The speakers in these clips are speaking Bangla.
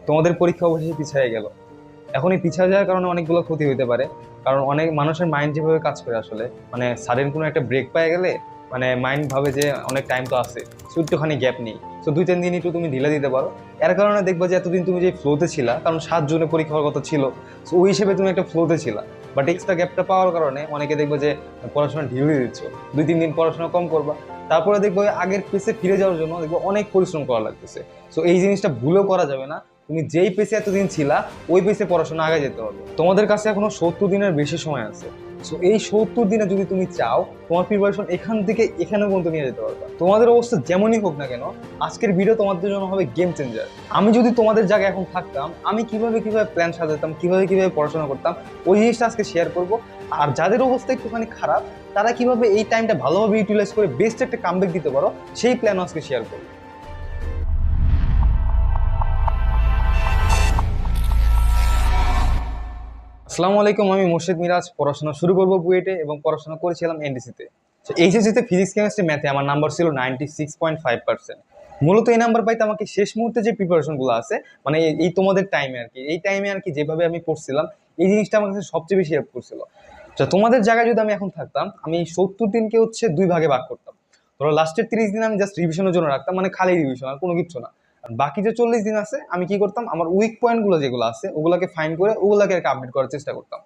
তোমাদের পরীক্ষা অবশেষে পিছিয়ে গেল। এখন এই পিছিয়ে যাওয়ার কারণে অনেকগুলো ক্ষতি হতে পারে। কারণ অনেক মানুষের মাইন্ড যেভাবে কাজ করে আসলে, মানে সাডেন কোনো একটা ব্রেক পেয়ে গেলে মানে মাইন্ড ভাবে যে অনেক টাইম তো আছে, সো একটুখানি গ্যাপ নেই, সো 2-3 দিন একটু তুমি ঢিলে দিতে পারো। এর কারণে দেখবা যে এতদিন তুমি যে ফ্লোতে ছিলা, কারণ 7 জুনে পরীক্ষা হওয়ার কথা ছিল, সো ওই হিসেবে তুমি একটা ফ্লোতে ছিলা। বাট এক্সট্রা গ্যাপটা পাওয়ার কারণে অনেকে দেখবে যে পড়াশোনা ঢিলে দিয়ে দিচ্ছ, 2-3 দিন পড়াশোনা কম করবা, তারপরে দেখবো আগের পেসে ফিরে যাওয়ার জন্য দেখবো অনেক পরিশ্রম করা লাগতেছে। সো এই জিনিসটা ভুলেও করা যাবে না। তুমি যেই পেসে এতদিন ছিলা ওই পেসে পড়াশোনা আগে যেতে হবে। তোমাদের কাছে এখনো 70 দিনের বেশি সময় আছে। সো এই 70 দিনে যদি তুমি চাও তোমার প্রিপারেশন এখান থেকে এখানে পর্যন্ত নিয়ে যেতে পারবা। তোমাদের অবস্থা যেমনই হোক না কেন, আজকের ভিডিও তোমাদের জন্য হবে গেম চেঞ্জার। আমি যদি তোমাদের জায়গায় এখন থাকতাম, আমি কিভাবে কিভাবে প্ল্যান সাজাতাম, কিভাবে কিভাবে পড়াশোনা করতাম, ওই জিনিসটা আজকে শেয়ার করব। আর যাদের অবস্থা একটুখানি খারাপ, তারা কিভাবে এই টাইমটা ভালোভাবে ইউটিলাইজ করে বেস্ট একটা কামব্যাক দিতে পারো, সেই প্ল্যান আজকে শেয়ার করবো। আসসালামু আলাইকুম, আমি মোর্শেদ মিরাজ। পড়াশোনা শুরু করবো বুয়েটে এবং পড়াশোনা করেছিলাম এনডিসিতে। এইচএসসিতে ফিজিক্স কেমিস্ট্রি ম্যাথে আমার নাম্বার ছিল 96.5%। মূলত এই নাম্বার পাইতে আমাকে শেষ মুহূর্তে যে প্রিপারেশনগুলো আছে, মানে এই তোমাদের টাইমে আর কি, এই টাইমে আর কি যেভাবে আমি পড়ছিলাম, এই জিনিসটা আমার কাছে সবচেয়ে বেশি হেল্প করছিল। তো তোমাদের জায়গায় যদি আমি এখন থাকতাম, আমি এই 70 দিনকে হচ্ছে 2 ভাগে ভাগ করতাম। ধরো লাস্টের 30 দিন আমি জাস্ট রিভিশনের জন্য রাখতাম, মানে খালি রিভিশন আর কোনো কিছু না। আর বাকি যে 40 দিন আছে আমি কি করতাম, আমার উইক পয়েন্টগুলো যেগুলো আছে ওগুলোকে ফাইন্ড করে ওগুলোকে আর কি আপডেট করার চেষ্টা করতাম।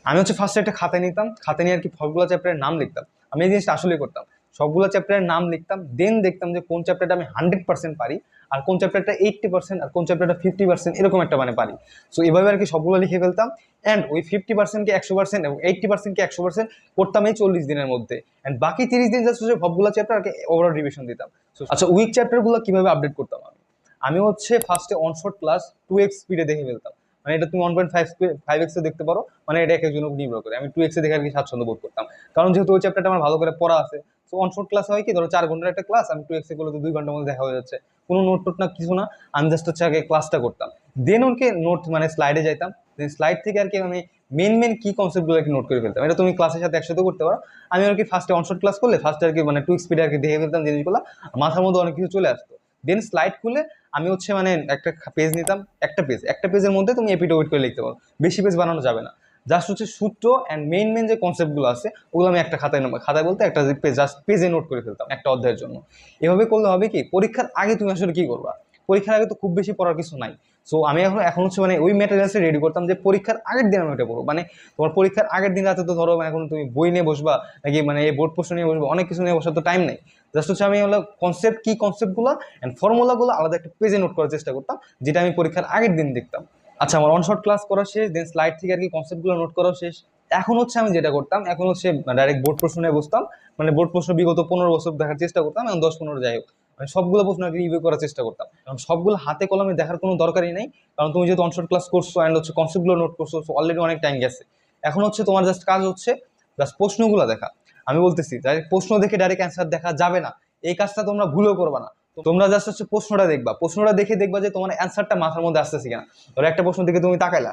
আমি হচ্ছে ফার্স্টে একটা খাতা নিতাম, খাতা নিয়ে আর কি সবগুলো চ্যাপ্টারের নাম লিখতাম। আমি এই জিনিসটা আসলে করতাম, সবগুলো চ্যাপ্টারের নাম লিখতাম, দেন দেখতাম যে কোন চ্যাপ্টারটা আমি 100% পারি, আর কোন চ্যাপ্টারটা 80%, আর কোন চ্যাপ্টারটা 50%, এরকম একটা মানে পারি। সো এভাবে আর কি সবগুলো লিখে ফেলতাম। অ্যান্ড ওই 50%কে 100% এবং 80%কে 100% করতাম এই 40 দিনের মধ্যে। অ্যান্ড বাকি 30 দিন জাস্ট হচ্ছে সবগুলো চ্যাপ্টার আর কি ওভারঅল রিভিশন দিতাম। আচ্ছা, উইক চ্যাপ্টারগুলো কিভাবে আপডেট করতাম আমি? আমি হচ্ছে ফার্স্টে অনশর্ট ক্লাস 2x স্পিডে দেখে ফেলতাম। মানে এটা তুমি 1.5x এ দেখতে পারো, মানে এটা এক একজনের উপর নির্ভর করে। আমি 2x এ দেখে আর কি স্বাচ্ছন্দ্য বোধ করতাম, কারণ যেহেতু ওই চ্যাপ্টারটা আমার ভালো করে পড়া আছে। তো অনশর্ট ক্লাস হয় কি, ধরো 4 ঘন্টার একটা ক্লাস, আমি 2x এ করলে তো 2 ঘন্টার মধ্যে দেখা হয়ে যাচ্ছে। কোনো নোট টোট না, কিছু না। আমি জাস্ট হচ্ছে আগে ক্লাসটা করতাম, দেন ওকে নোট মানে স্লাইডে যাইতাম, দেন স্লাইড থেকে আর কি আমি মেন মেন কি কনসেপ্টগুলো আর কি নোট করে ফেলতাম। এটা তুমি ক্লাসের সাথে একসাথে করতে পারো। আমি আর কি ফার্স্টে অনশর্ট ক্লাস করলে ফার্স্টে আর কি মানে 2x স্পিডে আর কি দেখে ফেলতাম জিনিসগুলো, মাথার মধ্যে অনেক কিছু চলে আসতো। দেন স্লাইড খুলে আমি হচ্ছে মানে একটা পেজ নিতাম, একটা পেজের মধ্যে তুমি এপিট ওপিট করে লিখতে পারো, বেশি পেজ বানানো যাবে না। জাস্ট হচ্ছে সূত্র অ্যান্ড মেইন মেইন যে কনসেপ্টগুলো আছে ওগুলো আমি একটা খাতায় খাতায় বলতে একটা পেজ জাস্ট পেজে নোট করে ফেলতাম একটা অধ্যায়ের জন্য। এভাবে করলে হবে কি, পরীক্ষার আগে তুমি আসলে কি করবা, পরীক্ষার আগে তো খুব বেশি পড়ার কিছু নাই। সো আমি এখন এখন হচ্ছে মানে ওই ম্যাটেরিয়ালসে রেডি করতাম যে পরীক্ষার আগের দিন আমি ওটা পড়বো। মানে তোমার পরীক্ষার আগের দিন রাতে তো ধরো এখন তুমি বই নিয়ে বসবা, নাকি মানে এই বোর্ড প্রশ্ন নিয়ে বসবা, অনেক কিছু নিয়ে বসার তো টাইম নেই। জাস্ট হচ্ছে আমি হলো কনসেপ্ট কি কনসেপ্টগুলো অ্যান্ড ফর্মুলাগুলো আলাদা একটা পেজে নোট করার চেষ্টা করতাম, যেটা আমি পরীক্ষার আগের দিন দেখতাম। আচ্ছা, আমার অনশর্ট ক্লাস করা শেষ, দেন স্লাইড থেকে আর কি কনসেপ্টগুলো নোট করা শেষ। এখন হচ্ছে আমি যেটা করতাম, এখন হচ্ছে ডাইরেক্ট বোর্ড প্রশ্ন নিয়ে বসতাম। মানে বোর্ড প্রশ্ন বিগত 15 বছর দেখার চেষ্টা করতাম, এখন 10-15 যাই হোক, মানে সবগুলো প্রশ্ন আর কি রিভিউ করার চেষ্টা করতাম। কারণ সবগুলো হাতে কলমে দেখার কোনো দরকারই নেই, কারণ তুমি যেহেতু অনশর্ট ক্লাস করছো অ্যান্ড হচ্ছে কনসেপ্টগুলো নোট করছো, অলরেডি অনেক টাইম গেছে। এখন হচ্ছে তোমার জাস্ট কাজ হচ্ছে জাস্ট প্রশ্নগুলো দেখা। আমি বলতেছি ডাইরেক্ট প্রশ্ন দেখে ডাইরেক্ট অ্যান্সার দেখা যাবে না, এই কাজটা তোমরা ভুলেও করবা না। তোমরা জাস্ট হচ্ছে প্রশ্নটা দেখবা, প্রশ্নটা দেখে দেখবা যে তোমার অ্যান্সারটা মাথার মধ্যে আসতেছে কিনা। ধরো একটা প্রশ্ন দেখে তুমি তাকাইলা,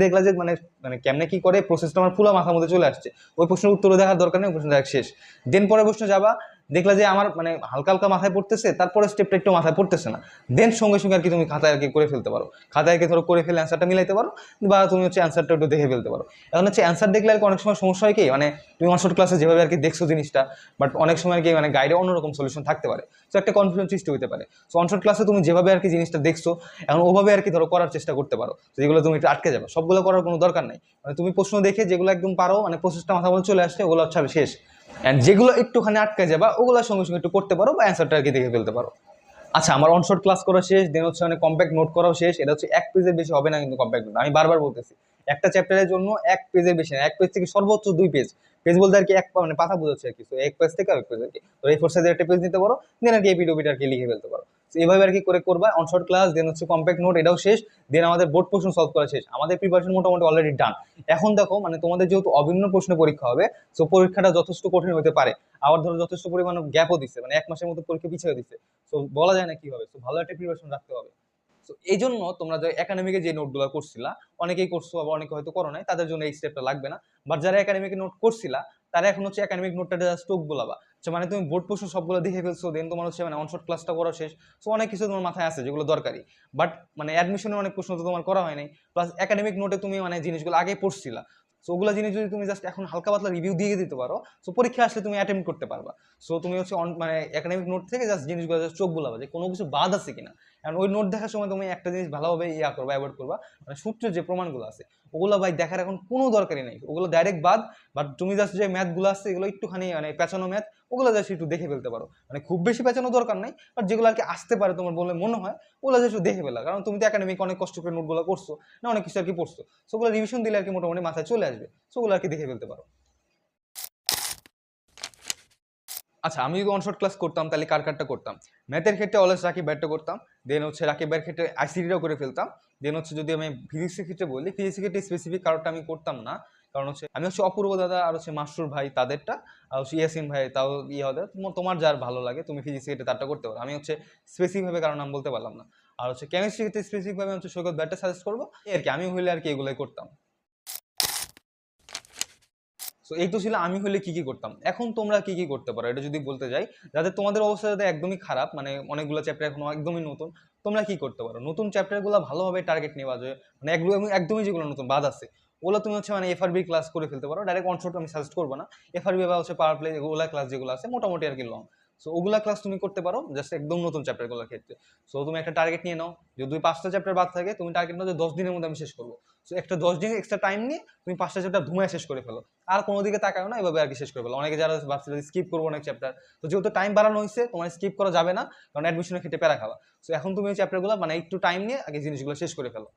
দেখলা যে মানে মানে কেমনে কি করে প্রসেসটা আমার পুরো মাথার মধ্যে চলে আসছে, ওই প্রশ্নের উত্তর দেখার দরকার নেই, প্রশ্ন দেখা শেষ। দেন পরে প্রশ্ন যাবা, দেখলা যে আমার মানে হালকা হালকা মাথায় পড়তেছে, তারপরে স্টেপটা একটু মাথায় পড়তেছে না, দেন সঙ্গে সঙ্গে আর কি তুমি খাতায় আর কি করে ফেলতে পারো, খাতায় আর কি ধরো করে ফেলে অ্যান্সারটা মিলাইতে পারো, বা তুমি হচ্ছে অ্যান্সারটা একটু দেখে ফেলতে পারো। এখন হচ্ছে অ্যান্সার দেখলে আর কি অনেক সময় সমস্যা হয় কি, মানে তুমি অনশর্ট ক্লাসে যেভাবে আর কি দেখছো জিনিসটা, বাট অনেক সময় আর কি মানে গাইডে অন্যরকম সলিউশন থাকতে পারে, তো একটা কনফিউশন সৃষ্টি হতে পারে। সো অনশর্ট ক্লাসে তুমি যেভাবে আর কি জিনিসটা দেখছো, এখন ওভাবে আর কি ধরো করার চেষ্টা করতে পারো, যেগুলো তুমি একটু আটকে যাবে, সবগুলো করার কোনো দরকার নেই। মানে তুমি প্রশ্ন দেখে যেগুলো একদম পারো, মানে প্রসেসটা মাথা মধ্যে চলে আসছে, ওগুলো হচ্ছে শেষ। অ্যান্ড যেগুলো একটুখানি আটকে যাবা ওগুলোর সঙ্গে সঙ্গে একটু করতে পারো বা অ্যান্সারটা আর কি দেখে ফেলতে পারো। আচ্ছা, আমার অনশর্ট ক্লাস করা শেষ, দেন হচ্ছে মানে কম্প্যাক্ট নোট করাও শেষ। এটা হচ্ছে 1 পেজের বেশি হবে না কিন্তু কম্প্যাক্ট নোট, আমি বারবার বলতেছি, একটা চ্যাপ্টারের জন্য 1 পেজের বেশি না, 1 পেজ থেকে সর্বোচ্চ 2 পেজ। পেজ বলতে আর কি এক মানে পাতা বোঝাচ্ছে আর কি, তো 1 পেজ থেকে আরেক পেজ আর কি, তো এই ফোর সাইজের একটা পেজ নিতে পারো, দেন আর কি এপিট ওপিট আর কি লিখে ফেলতে পারো। তো এইভাবে আর কি করে করবা অনশর্ট ক্লাস, দেন হচ্ছে কম্প্যাক্ট নোট, এটাও শেষ। দেন আমাদের বোর্ড প্রশ্ন সলভ করা শেষ, আমাদের প্রিপারেশন মোটামুটি অলরেডি ডান। এখন দেখো মানে তোমাদের যেহেতু অভিন্ন প্রশ্ন পরীক্ষা হবে, সো পরীক্ষাটা যথেষ্ট কঠিন হতে পারে। আবার ধরো যথেষ্ট পরিমাণ গ্যাপও দিচ্ছে, মানে 1 মাসের মতো পরীক্ষা পিছিয়ে দিচ্ছে। তো বলা যায় না কি হবে, তো ভালো একটা প্রিপারেশন রাখতে হবে। তো এই জন্য তোমরা যে একাডেমিকে যে নোটগুলো করছিলা, অনেকেই করছো আবার অনেকে হয়তো করো নাই, তাদের জন্য এই স্টেপটা লাগবে না। বাট যারা একাডেমিকে নোট করছিলা তারা এখন হচ্ছে একাডেমিক নোটটা জাস্ট চোখ বোলাবা। মানে তুমি বোর্ড প্রশ্ন সবগুলো দেখে ফেলছো, দেন তোমার হচ্ছে মানে অনশট ক্লাসটা করা শেষ। সো অনেক কিছু তোমার মাথায় আছে যেগুলো দরকারি, বাট মানে অ্যাডমিশনের অনেক প্রশ্ন তো তোমার করা হয় নাই, প্লাস একাডেমিক নোটে তুমি মানে জিনিসগুলো আগে পড়ছিলা। সো ওগুলো জিনিস যদি তুমি জাস্ট এখন হালকা পাতলা রিভিউ দিয়ে দিতে পারো, সো পরীক্ষা আসলে তুমি অ্যাটেম্প করতে পারবা। সো তুমি হচ্ছে মানে একাডেমিক নোট থেকে জাস্ট জিনিসগুলো জাস্ট চোখ বোলাবা যে কোনো কিছু বাদ আছে কিনা। কারণ ওই নোট দেখার সময় তুমি একটা জিনিস ভালোভাবে করবা, অ্যাভয়েড করবা, মানে সূত্রের যে প্রমাণগুলো আছে ওগুলো ভাই দেখার এখন কোনো দরকারই নেই, ওগুলো ডাইরেক্ট বাদ। বাট তুমি জাস্ট যে ম্যাথগুলো আছে এগুলো একটুখানি মানে পেঁচানো ম্যাথ, ওগুলো জাস্ট একটু দেখে ফেলতে পারো, মানে খুব বেশি পেঁচানো দরকার নেই, বাট যেগুলো আর কি আসতে পারে তোমার বলে মনে হয় ওগুলো জাস্ট দেখে ফেলা। কারণ তুমি তো একাডেমিক অনেক কষ্ট করে নোটগুলো করছো না, অনেক কিছু আর কি পড়ছো, সেগুলো রিভিশন দিলে আর কি মোটামুটি মাথায় চলে আসবে, সেগুলো আর কি দেখে ফেলতে পারো। আচ্ছা, আমি যদি অনশট ক্লাস করতাম তাহলে কার কারটা করতাম? ম্যাথের ক্ষেত্রে অলওয়েজ রাকিব ভাইয়েরটা করতাম, দেন হচ্ছে রাকিব ভাইয়ের ক্ষেত্রে আইসিটিটাও করে ফেলতাম। দেন হচ্ছে যদি আমি ফিজিক্সের ক্ষেত্রে বলি, ফিজিক্সের ক্ষেত্রে স্পেসিফিক কারোরটা আমি করতাম না, কারণ হচ্ছে আমি হচ্ছে অপূর্ব দাদা আর হচ্ছে মাসরুর ভাই তাদেরটা, আর হচ্ছে ইয়াসিন ভাই তাও হবে, তোমার যার ভালো লাগে তুমি ফিজিক্সের ক্ষেত্রে তারটা করতে পারো। আমি হচ্ছে স্পেসিফিকভাবে কারণ নাম বলতে পারলাম না। আর হচ্ছে কেমিস্ট্রির ক্ষেত্রে স্পেসিফিকভাবে হচ্ছে সৈকত ভাইটা সাজেস্ট করবো আর কি, আমি হইলে আর কি এগুলোই করতাম। সো এই তো ছিল আমি হলে কি কি করতাম। এখন তোমরা কি কি করতে পারো এটা যদি বলতে যাই, যাদের তোমাদের অবস্থা যাতে একদমই খারাপ, মানে অনেকগুলো চ্যাপ্টার এখনো একদমই নতুন, তোমরা কি করতে পারো? নতুন চ্যাপ্টারগুলো ভালোভাবে টার্গেট নেওয়া যায়, মানে একদমই যেগুলো নতুন বাদ আছে ওগুলো তুমি হচ্ছে মানে এফআরবি ক্লাস করে ফেলতে পারো। ডাইরেক্ট অনশট আমি সাজেস্ট করবো না, এফআরবি বা হচ্ছে পাওয়ার প্লে ওগুলা ক্লাস যেগুলো আছে মোটামুটি আর কি লং, সো ওগুলা ক্লাস তুমি করতে পারো জাস্ট একদম নতুন চ্যাপ্টারগুলোর ক্ষেত্রে। সো তুমি একটা টার্গেট নিয়ে নাও, যদি 5টা চ্যাপ্টার বাদ থাকে তুমি টার্গেট নাও যে 10 দিনের মধ্যে আমি শেষ করবো। সো একটা 10 দিন এক্সট্রা টাইম নিয়ে তুমি 5টা চ্যাপ্টার ধুমায় শেষ করে ফেলো, আর কোনো দিকে তাকাও না, এভাবে আর কি শেষ করে ফেলো। অনেকে যারা ভাবছে স্কিপ করবো অনেক চ্যাপ্টার, তো যেহেতু টাইম বাড়ানো হয়েছে তোমার স্কিপ করা যাবে না, কারণ অ্যাডমিশনের ক্ষেত্রে প্যারা খাওয়া। সো এখন তুমি ওই চ্যাপ্টারগুলো মানে একটু টাইম নিয়ে আগে জিনিসগুলো শেষ করে ফেলো।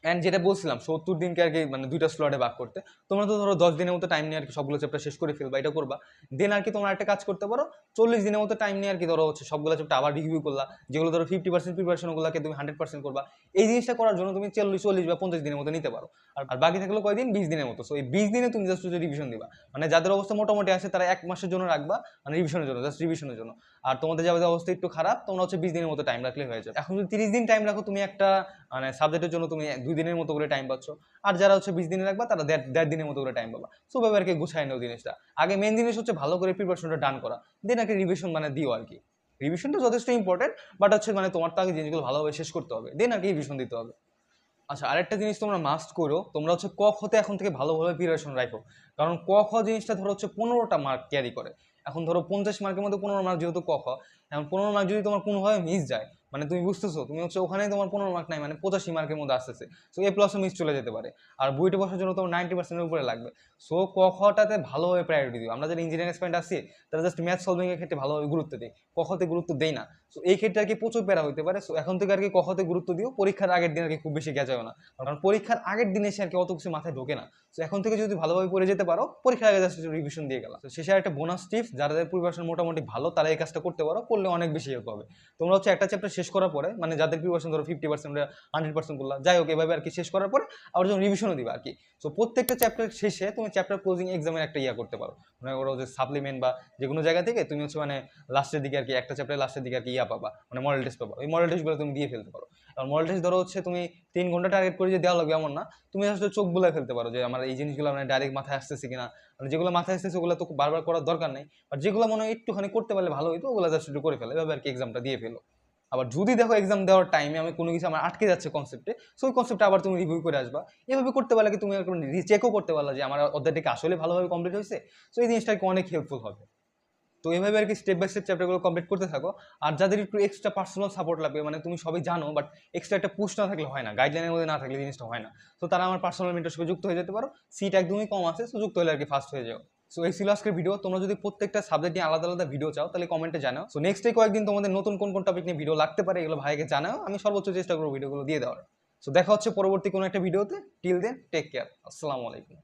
অ্যান্ড যেটা বলছিলাম 70 দিনকে আর কি মানে 2টা স্লটে ভাগ করতে, তোমরা তো ধরো 10 দিনের মতো টাইম নিয়ে আর কি সবগুলো চ্যাপ্টার শেষ করে ফেলবা, এটা করবা। দেন আর কি তোমরা একটা কাজ করতে পারো, 40 দিনের মতো টাইম নিয়ে আর কি ধরো হচ্ছে সবগুলো চ্যাপ্টার আবার রিভিউ করলা, যেগুলো ধরো 50% প্রিপারেশন ওগুলোকে তুমি 100% করবা। এই জিনিসটা করার জন্য তুমি 40 বা 50 দিনের মতো নিতে পারো। আর বাকি থাকলো কয়দিন? 20 দিনের মতো। সো এই 20 দিনে তুমি জাস্ট রিভিশন দিবা, মানে যাদের অবস্থা মোটামুটি আছে তারা 1 মাসের জন্য রাখবা, মানে রিভিশনের জন্য, জাস্ট রিভিশনের জন্য। আর তোমাদের যাদের অবস্থা একটু খারাপ তোমরা হচ্ছে 20 দিনের মতো টাইম রাখলে হয়ে যাবে। এখন যদি 30 দিন টাইম রাখো তুমি একটা মানে সাবজেক্টের জন্য তুমি 2 দিনের মতো করে টাইম পাচ্ছ, আর যারা হচ্ছে 20 দিনে রাখবা তারা দেড় দিনের মতো করে টাইম পাবা। সো ভাবে আর কি গুছাই নাও জিনিসটা। আগে মেন জিনিস হচ্ছে ভালো করে প্রিপারেশনটা ডান করা, দেন আর কি রিভিশন মানে দিও আর কি। রিভিশনটা যথেষ্ট ইম্পর্টেন্ট, বাট হচ্ছে মানে তোমার তো আগে জিনিসগুলো ভালোভাবে শেষ করতে হবে, দেন আর কি রিভিশন দিতে হবে। আচ্ছা, আরেকটা জিনিস তোমরা মাস্ট করো, তোমরা হচ্ছে ক খতে এখন থেকে ভালোভাবে প্রিপারেশন রাখো, কারণ ক খ জিনিসটা ধরো হচ্ছে 15টা মার্ক ক্যারি করে। এখন ধরো 50 মার্কের মধ্যে 15 মার্ক যেহেতু ক খ, এখন 15 মার্ক যদি তোমার কোনোভাবে মিস যায়, মানে তুমি বুঝতেছো তুমি হচ্ছে ওখানেই তোমার 15 মার্ক নাই, মানে 85 মার্কের মধ্যে আসতেছে। সো এ প্লাসও মিস চলে যেতে পারে, আর বুয়েটে বসার জন্য তোমার 90%-এর উপরে লাগবে। সো ক খটাতে ভালোভাবে প্রায়োরিটি দিও। আমরা যারা ইঞ্জিনিয়ারিং স্টুডেন্ট আছি তারা জাস্ট ম্যাথ সলভিং এর ক্ষেত্রে ভালোভাবে গুরুত্ব দিই, ক খতে গুরুত্ব দেই না। সো এই ক্ষেত্রে আর কি প্রচুর প্যারা হতে পারে। সো এখন থেকে আর কি ক খতে গুরুত্ব দিও, পরীক্ষার আগের দিন আর কি খুব বেশি গেঁজাও না, কারণ পরীক্ষার আগের দিনে এসে আর কি অত কিছু মাথায় ঢোকে না। তো এখন থেকে যদি ভালোভাবে পড়ে যেতে পারো, পরীক্ষার আগে জাস্ট রিভিশন দিয়ে গেলাম। তো শেষে একটা বোনাস টিপস, যাদের প্রিপারেশন মোটামুটি ভালো তারা এই কাজটা করতে পারো, করলে অনেক বেশি হেল্প হবে। তোমরা হচ্ছে একটা চ্যাপ্টার শেষ করার পরে, মানে যাদের প্রিপারেশন ধরো 50% 100% করলা, যাই হোক এভাবে আর কি শেষ করার পরে আবার যখন রিভিশনও দিবা আর কি। সো প্রত্যেকটা চ্যাপ্টার শেষে তুমি চ্যাপ্টার ক্লোজিং এক্সামের একটা করতে পারো, মানে ওরা যে সাপ্লিমেন্ট বা যে কোনো জায়গা থেকে তুমি হচ্ছে মানে লাস্টের দিকে আর কি একটা চ্যাপ্টার লাস্টের দিকে আর কি পাবা, মানে মডেল টেস্ট পাবা। ওই মডেল টেস্টগুলো তুমি দিয়ে ফেলতে পারো। কারণ মডেল টেস্ট ধরো হচ্ছে তুমি 3 ঘন্টা টার্গেট করে যে দেওয়া লাগবে এমন না, তুমি আসলে চোখ বুলাই ফেলতে পারো যে আমার এই জিনিসগুলো মানে ডাইরেক্ট মাথায় আসতেছে কিনা। মানে যেগুলো মাথায় আসতেছে ওগুলো তো বারবার করার দরকার নেই, আর যেগুলো মনে হয় একটুখানি করতে পারলে ভালো হইতো ওগুলো জাস্ট একটু করে ফেলে, এভাবে আর কি এক্সামটা দিয়ে ফেলো। আবার যদি দেখো এক্সাম দেওয়ার টাইমে আমি কোনো কিছু আমার আটকে যাচ্ছে কনসেপ্টে, সো ওই কনসেপ্টটা আবার তুমি রিভিউ করে আসবা। এভাবে করতে পারলে কি তুমি রিচেকও করতে পারলা যে আমার অধ্যায়টা আসলে ভালোভাবে কমপ্লিট হয়েছে। সো এই জিনিসটা অনেক হেল্পফুল হবে। তো এইভাবে আর কি স্টেপ বাই স্টেপ চ্যাপ্টারগুলো কমপ্লিট করতে থাকো। আর যাদের একটু এক্সট্রা পার্সোনাল সাপোর্ট লাগবে, মানে তুমি সবই জানো বাট এক্সট্রা একটা পুশ না থাকলে হয় না, গাইডলাইনের মধ্যে না থাকলে জিনিসটা হয় না, তো তারা আমার পার্সোনাল মেন্টরশিপে যুক্ত হয়ে যেতে পারো। সিট একদমই কম আছে, সো যুক্ত হলে আর কি ফার্স্ট হয়ে যাও। সো এই ছিল আজকের ভিডিও। তোমরা যদি প্রত্যেকটা সাবজেক্ট নিয়ে আলাদা আলাদা ভিডিও চাও তাহলে কমেন্টে জানাও। সো নেক্সট কয়েকদিন তোমাদের নতুন কোন কোন টপিক নিয়ে ভিডিও লাগতে পারে এগুলো ভাইকে জানাও, আমি সর্বোচ্চ চেষ্টা করবো ভিডিওগুলো দিয়ে দেওয়ার। সো দেখা হচ্ছে পরবর্তী কোনো একটা ভিডিওতে। টিল দেন টেক কেয়ার, আসসালামু আলাইকুম।